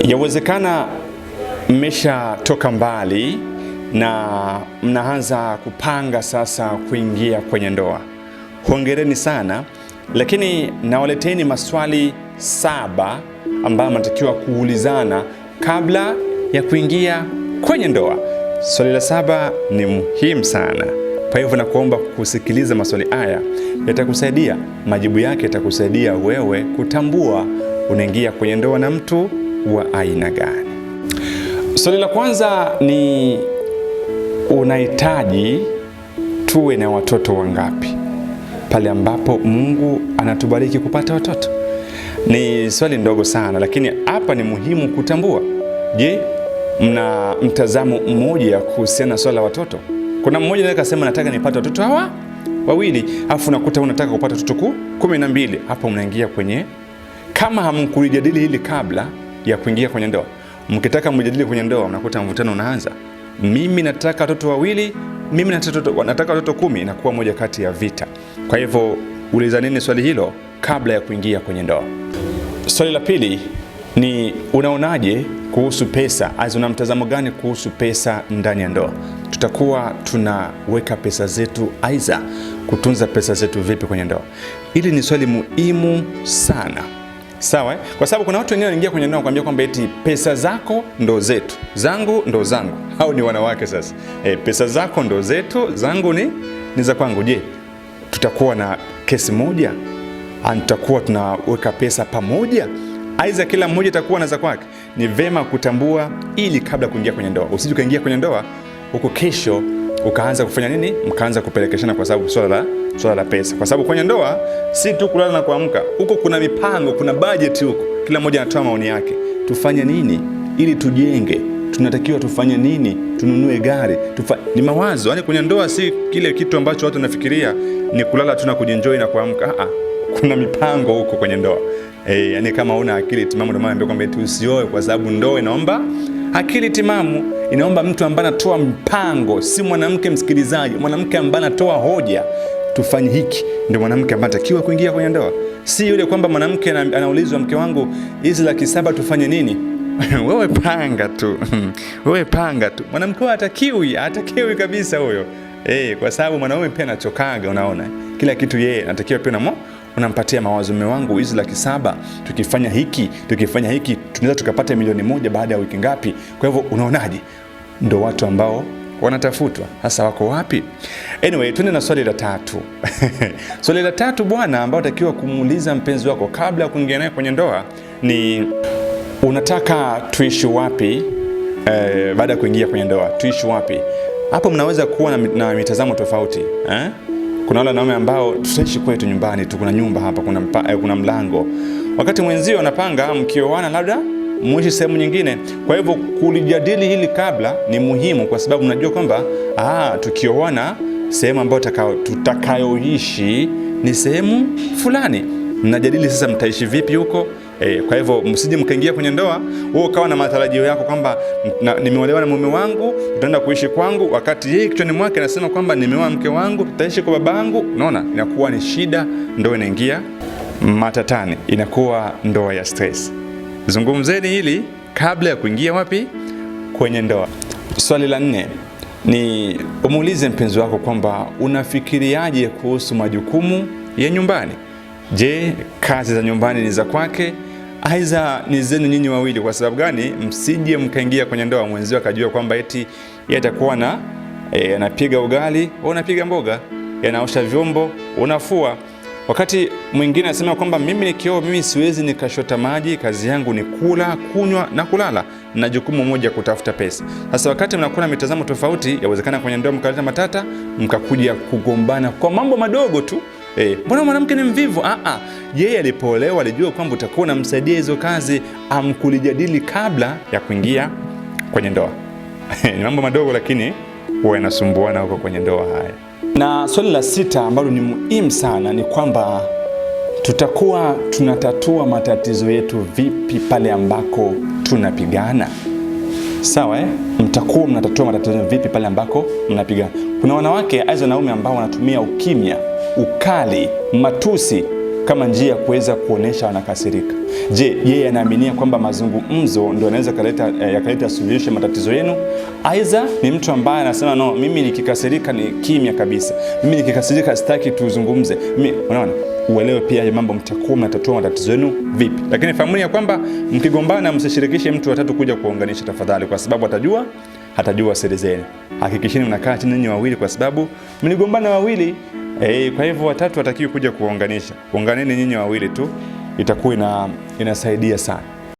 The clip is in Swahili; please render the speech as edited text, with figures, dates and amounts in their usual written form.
Yawezekana mmeshatoka mbali na mnaanza kupanga sasa kuingia kwenye ndoa. Hongereni sana, lakini nawaleteni maswali 7 ambayo mnatakiwa kuulizana kabla ya kuingia kwenye ndoa. Swali la 7 ni muhimu sana. Kwa hivyo nakuomba kusikiliza maswali haya, yatakusaidia, majibu yake yatakusaidia wewe kutambua unaingia kwenye ndoa na mtu wa aina gani. Swali la kwanza ni unahitaji tuwe na watoto wangapi pale ambapo Mungu anatubariki kupata watoto? Ni swali ndogo sana, lakini hapa ni muhimu kutambua. Je, mna mtazamo mmoja kuhusiana na swala la watoto? Kuna mmoja anaweza kusema nataka nipate watoto hawa 2, afu unakuta unataka kupata watoto 12. Hapo mnaingia kwenye, kama hamkulijadili hili kabla ya kuingia kwenye ndoa, mkitaka mjadili kwenye ndoa, unakuta mvutano unaanza. Mimi nataka watoto 2, mimi nataka watoto 10, inakuwa moja kati ya vita. Kwa hivyo ulizaneni swali hilo kabla ya kuingia kwenye ndoa. Swali la pili ni unaonaje kuhusu pesa? Una mtazamo gani kuhusu pesa ndani ya ndoa? Tutakuwa tunaweka pesa zetu, aidha kutunza pesa zetu vipi kwenye ndoa? Hili ni swali muhimu sana. Sawa, kwa sababu kuna watu wengine wanaingia kwenye ndoa kuambia kwamba eti pesa zako ndo zetu, zangu ndo zangu. Hao ni wanawake sasa. Pesa zako ndo zetu, zangu ni za kwangu. Je, tutakuwa na kesi moja? Tutakuwa tunaweka pesa pamoja? Aidha kila mmoja atakuwa na za kwake? Ni vema kutambua ili kabla kuingia kwenye ndoa. Usije ukaingia kwenye ndoa huko kesho ukaanza kufanya nini? Mkaanza kupelekeshana kwa sababu swala la pesa. Kwa sababu kwenye ndoa si tu kulala na kuamka. Huko kuna mipango, kuna budget huko. Kila mmoja anatoa maoni yake. Tufanye nini ili tujenge? Tunatakiwa tufanye nini? Tununue gari. Ni mawazo. Yaani kwenye ndoa si kile kitu ambacho watu wanafikiria ni kulala tu na kujienjoy na kuamka. Kuna mipango huko kwenye ndoa. Yani kama una akili timamu, ndio maana kwamba usioe, kwa sababu ndoa inaomba akili timamu, inaomba mtu ambaye anatoa mpango, si mwanamke msikilizaji, mwanamke ambaye anatoa hoja. Tufanye hiki, ndio mwanamke ambaye anatakiwa kuingia kwenye ndoa. Si yule kwamba mwanamke anaulizwa, mke wangu hizi 700,000 tufanye nini? Wewe panga tu. Wewe panga tu. Mwanamke huyo hatakiwi kabisa huyo. Kwa sababu mwanaume pia anachokaga, unaona. Kila kitu yeye anatakiwa pia unampatia mawazo. Mume wangu hizi 700,000 tukifanya hiki tunaweza tukapata 1,000,000 baada ya wiki ngapi? Kwa hivyo unaonaje? Ndio watu ambao wanatafutwa. Hasa wako wapi? Anyway, tuende na swali la 3. Swali la 3 bwana, ambao unatakiwa kumuuliza mpenzi wako kabla ya kuingia naye kwenye ndoa ni unataka tuishi wapi baada ya kuingia kwenye ndoa? Tuishi wapi? Hapo mnaweza kuwa na mitazamo tofauti. Kuna wale wanaume ambao tutaishi kwetu nyumbani tu, kuna nyumba hapa, kuna mlango. Wakati mwenzio anapanga mkioana labda muishi sehemu nyingine. Kwa hivyo kulijadili hili kabla ni muhimu, kwa sababu mnajua kwamba tukioana sehemu ambayo tutakayoishi ni sehemu fulani. Mnajadili sasa mtaishi vipi huko. Kwa hivyo msije mkaingia kwenye ndoa wewe ukawa na matarajio yako kwamba nimeolewa na mume wangu, tutaenda kuishi kwangu, wakati yeye kichwani mwake anasema kwamba nimeoa mke wangu, tutaishi kwa babangu. Unaona, inakuwa ni shida, ndoa inaingia matatani, inakuwa ndoa ya stress. Zungumzeni hili kabla ya kuingia wapi? Kwenye ndoa. Swali la 4 ni umuulize mpenzi wako kwamba unafikiriaje kuhusu majukumu ya nyumbani. Je, kazi za nyumbani ni za kwake, aidha ni zenu nyinyi wawili? Kwa sababu gani? Msije mkaingia kwenye ndoa mwenzio akajua kwamba eti yeye atakuwa anapiga ugali, au unapiga mboga, anaosha vyombo, unafua. Wakati mwingine anasema kwamba mimi nikioa, mimi siwezi nikashota maji, kazi yangu ni kula, kunywa na kulala, na jukumu moja kutafuta pesa. Sasa wakati mnakuwa na mitazamo tofauti, yawezekana kwenye ndoa mkaleta matata, mkakuja kugombana kwa mambo madogo tu. Mbona mwanamke ni mvivu? Yeye alipoolewa alijua kwamba utakuwa unamsaidia hizo kazi. Amkulijadili kabla ya kuingia kwenye ndoa. Ni mambo madogo, lakini huwa yanasumbuana huko kwenye ndoa haya. Na swali la 6 ambalo ni muhimu sana ni kwamba tutakuwa tunatatua matatizo yetu vipi pale ambako tunapigana. Sawa, mtakuwa mnatatua matatizo vipi pale ambako mnapigana. Kuna wanawake aidha wanaume ambao wanatumia ukimya, ukali, matusi kama njia ya kuweza kuonesha wanakasirika. Je, yeye anaaminia kwamba mazungumzo ndio yanaweza yakaleta suluhisho matatizo yenu? Aiza ni mtu ambaye anasema no, mimi nikikasirika ni kimya kabisa, mimi nikikasirika sitaki tuzungumze. Unaona, uelewe pia mambo mtakuwa mnatatua matatizo yenu vipi. Lakini fahamu ya kwamba mkigombana msishirikishe mtu wa tatu kuja kuunganisha tafadhali, kwa sababu hatajua siri zenu. Hakikisheni mnakaa chini ninyi wawili, kwa sababu mligombana wawili. Kwa hivyo watatu watakiwa kuja kuunganisha. Unganeni nyinyi wawili tu, itakuwa inasaidia sana.